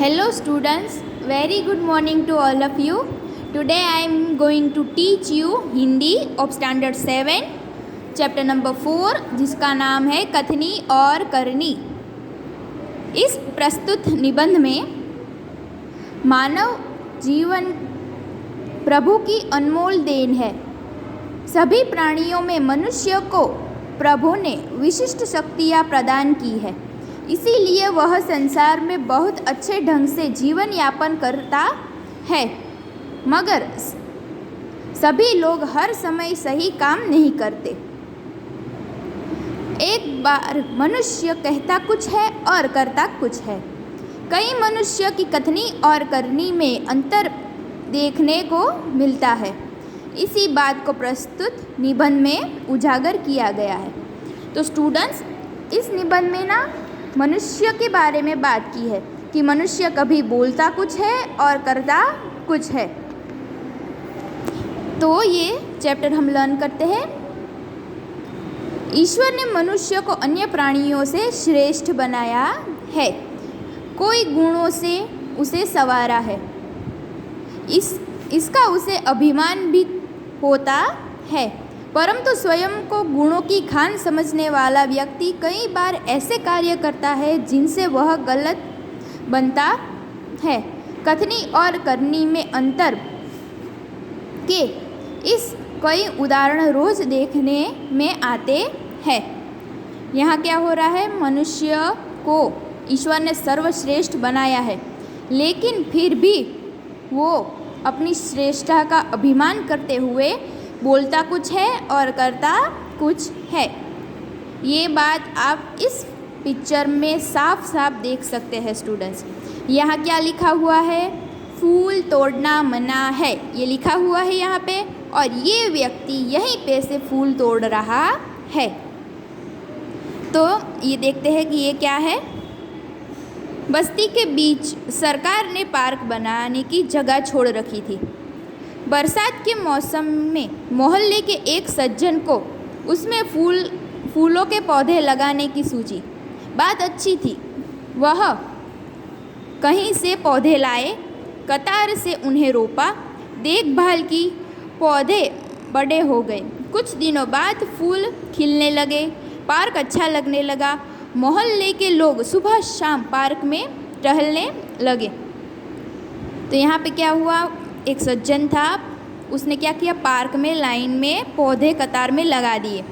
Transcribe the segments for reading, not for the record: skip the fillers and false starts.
Hello students, very good morning to all of you. Today I am going to teach you Hindi of standard 7 chapter number 4 जिसका नाम है कथनी और करनी। इस प्रस्तुत निबंध में मानव जीवन प्रभु की अनमोल देन है। सभी प्राणियों में मनुष्य को प्रभु ने विशिष्ट शक्तियाँ प्रदान की है, इसीलिए वह संसार में बहुत अच्छे ढंग से जीवन यापन करता है। मगर सभी लोग हर समय सही काम नहीं करते। एक बार मनुष्य कहता कुछ है और करता कुछ है। कई मनुष्य की कथनी और करनी में अंतर देखने को मिलता है। इसी बात को प्रस्तुत निबंध में उजागर किया गया है। तो स्टूडेंट्स, इस निबंध में ना मनुष्य के बारे में बात की है कि मनुष्य कभी बोलता कुछ है और करता कुछ है। तो ये चैप्टर हम लर्न करते हैं। ईश्वर ने मनुष्य को अन्य प्राणियों से श्रेष्ठ बनाया है, कोई गुणों से उसे संवारा है। इसका उसे अभिमान भी होता है, परंतु स्वयं को गुणों की खान समझने वाला व्यक्ति कई बार ऐसे कार्य करता है जिनसे वह गलत बनता है। कथनी और करनी में अंतर के इस कई उदाहरण रोज देखने में आते हैं। यहाँ क्या हो रहा है, मनुष्य को ईश्वर ने सर्वश्रेष्ठ बनाया है, लेकिन फिर भी वो अपनी श्रेष्ठता का अभिमान करते हुए बोलता कुछ है और करता कुछ है। ये बात आप इस पिक्चर में साफ साफ देख सकते हैं स्टूडेंट्स। यहाँ क्या लिखा हुआ है, फूल तोड़ना मना है, ये लिखा हुआ है यहाँ पे, और ये व्यक्ति यहीं पे से फूल तोड़ रहा है। तो ये देखते हैं कि ये क्या है। बस्ती के बीच सरकार ने पार्क बनाने की जगह छोड़ रखी थी। बरसात के मौसम में मोहल्ले के एक सज्जन को उसमें फूलों के पौधे लगाने की सूझी। बात अच्छी थी। वह कहीं से पौधे लाए, कतार से उन्हें रोपा, देखभाल की, पौधे बड़े हो गए। कुछ दिनों बाद फूल खिलने लगे, पार्क अच्छा लगने लगा। मोहल्ले के लोग सुबह शाम पार्क में टहलने लगे। तो यहाँ पे क्या हुआ, एक सज्जन था, उसने क्या किया, पार्क में लाइन में पौधे कतार में लगा दिए।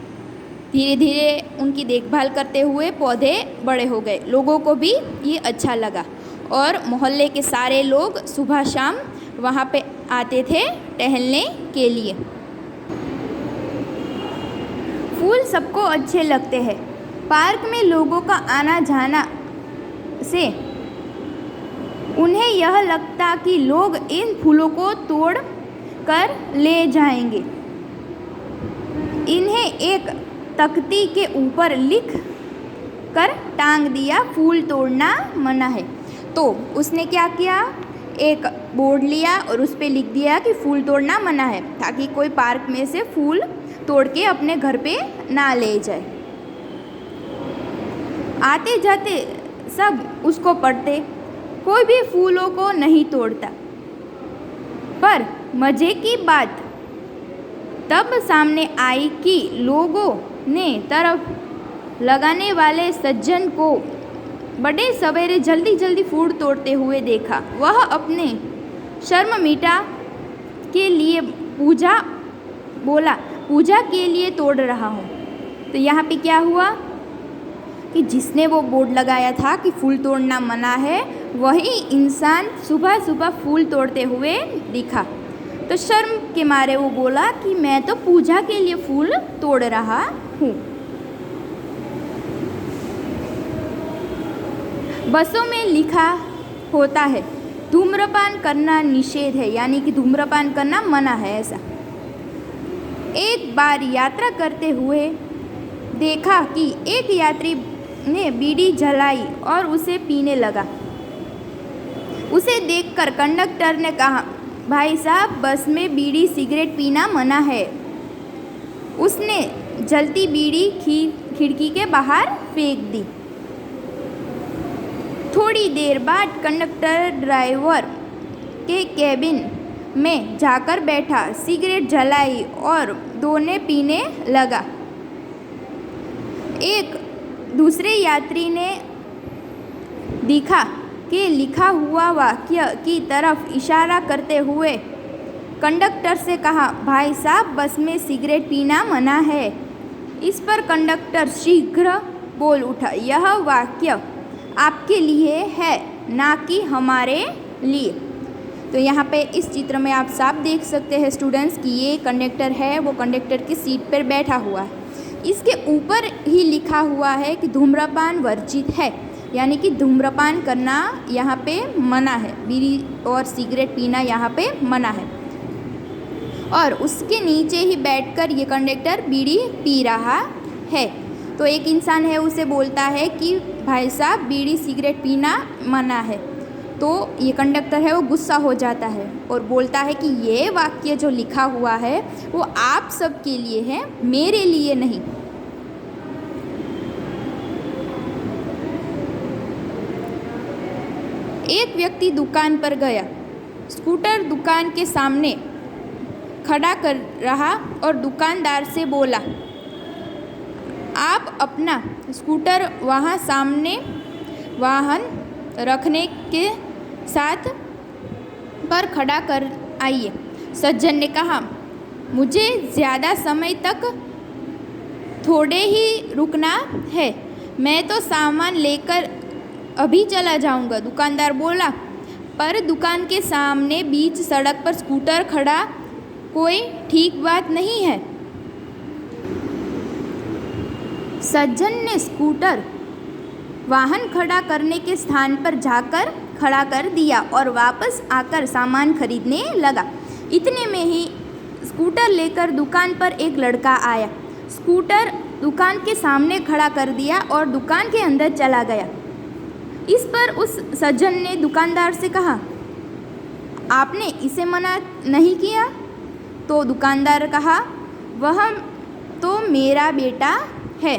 धीरे धीरे उनकी देखभाल करते हुए पौधे बड़े हो गए। लोगों को भी ये अच्छा लगा और मोहल्ले के सारे लोग सुबह शाम वहाँ पे आते थे टहलने के लिए। फूल सबको अच्छे लगते हैं। पार्क में लोगों का आना जाना से उन्हें यह लगता कि लोग इन फूलों को तोड़ कर ले जाएंगे। इन्हें एक तख्ती के ऊपर लिख कर टांग दिया, फूल तोड़ना मना है। तो उसने क्या किया, एक बोर्ड लिया और उस पर लिख दिया कि फूल तोड़ना मना है, ताकि कोई पार्क में से फूल तोड़ के अपने घर पे ना ले जाए। आते जाते सब उसको पढ़ते, कोई भी फूलों को नहीं तोड़ता। पर मज़े की बात तब सामने आई कि लोगों ने तरफ लगाने वाले सज्जन को बड़े सवेरे जल्दी जल्दी फूल तोड़ते हुए देखा। वह अपने शर्म मिटा के लिए बोला, पूजा के लिए तोड़ रहा हूँ। तो यहाँ पे क्या हुआ कि जिसने वो बोर्ड लगाया था कि फूल तोड़ना मना है, वही इंसान सुबह सुबह फूल तोड़ते हुए दिखा। तो शर्म के मारे वो बोला कि मैं तो पूजा के लिए फूल तोड़ रहा हूँ। बसों में लिखा होता है धूम्रपान करना निषेध है, यानी कि धूम्रपान करना मना है ऐसा। एक बार यात्रा करते हुए देखा कि एक यात्री ने बीड़ी जलाई और उसे पीने लगा। उसे देखकर कंडक्टर ने कहा, भाई साहब, बस में बीड़ी सिगरेट पीना मना है। उसने जलती बीड़ी खिड़की के बाहर फेंक दी। थोड़ी देर बाद कंडक्टर ड्राइवर के केबिन में जाकर बैठा, सिगरेट जलाई और दोने पीने लगा। एक दूसरे यात्री ने दिखा कि लिखा हुआ वाक्य की तरफ इशारा करते हुए कंडक्टर से कहा, भाई साहब, बस में सिगरेट पीना मना है। इस पर कंडक्टर शीघ्र बोल उठा, यह वाक्य आपके लिए है, ना कि हमारे लिए। तो यहाँ पे इस चित्र में आप साफ देख सकते हैं स्टूडेंट्स कि ये कंडक्टर है, वो कंडक्टर की सीट पर बैठा हुआ है। इसके ऊपर ही लिखा हुआ है कि धूम्रपान वर्जित है, यानी कि धूम्रपान करना यहाँ पे मना है, बीड़ी और सिगरेट पीना यहाँ पे मना है। और उसके नीचे ही बैठकर ये कंडक्टर बीड़ी पी रहा है। तो एक इंसान है, उसे बोलता है कि भाई साहब, बीड़ी सिगरेट पीना मना है। तो ये कंडक्टर है वो गुस्सा हो जाता है और बोलता है कि ये वाक्य जो लिखा हुआ है वो आप सबके लिए है, मेरे लिए नहीं। एक व्यक्ति दुकान पर गया, स्कूटर दुकान के सामने खड़ा कर रहा और दुकानदार से बोला, आप अपना स्कूटर वहाँ सामने वाहन रखने के साथ पर खड़ा कर आइए। सज्जन ने कहा, मुझे ज़्यादा समय तक थोड़े ही रुकना है, मैं तो सामान लेकर अभी चला जाऊंगा। दुकानदार बोला, पर दुकान के सामने बीच सड़क पर स्कूटर खड़ा कोई ठीक बात नहीं है। सज्जन ने स्कूटर वाहन खड़ा करने के स्थान पर जाकर खड़ा कर दिया और वापस आकर सामान खरीदने लगा। इतने में ही स्कूटर लेकर दुकान पर एक लड़का आया, स्कूटर दुकान के सामने खड़ा कर दिया और दुकान के अंदर चला गया। इस पर उस सज्जन ने दुकानदार से कहा, आपने इसे मना नहीं किया? तो दुकानदार कहा, वह तो मेरा बेटा है।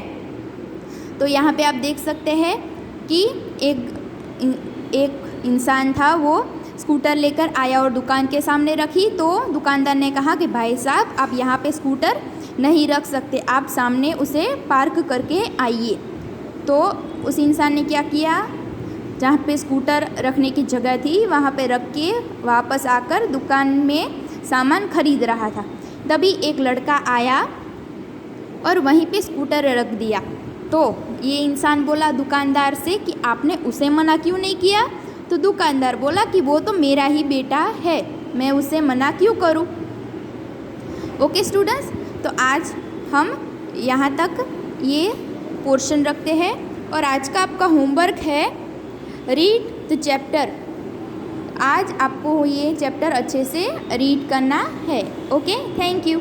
तो यहाँ पे आप देख सकते हैं कि एक इंसान था, वो स्कूटर लेकर आया और दुकान के सामने रखी। तो दुकानदार ने कहा कि भाई साहब, आप यहाँ पे स्कूटर नहीं रख सकते, आप सामने उसे पार्क करके आइए। तो उस इंसान ने क्या किया, जहाँ पे स्कूटर रखने की जगह थी वहाँ पे रख के वापस आकर दुकान में सामान खरीद रहा था। तभी एक लड़का आया और वहीं पे स्कूटर रख दिया। तो ये इंसान बोला दुकानदार से कि आपने उसे मना क्यों नहीं किया? तो दुकानदार बोला कि वो तो मेरा ही बेटा है, मैं उसे मना क्यों करूं? ओके स्टूडेंट्स, तो आज हम यहाँ तक ये पोर्शन रखते हैं और आज का आपका होमवर्क है रीड द चैप्टर। आज आपको ये चैप्टर अच्छे से रीड करना है। Okay, thank you.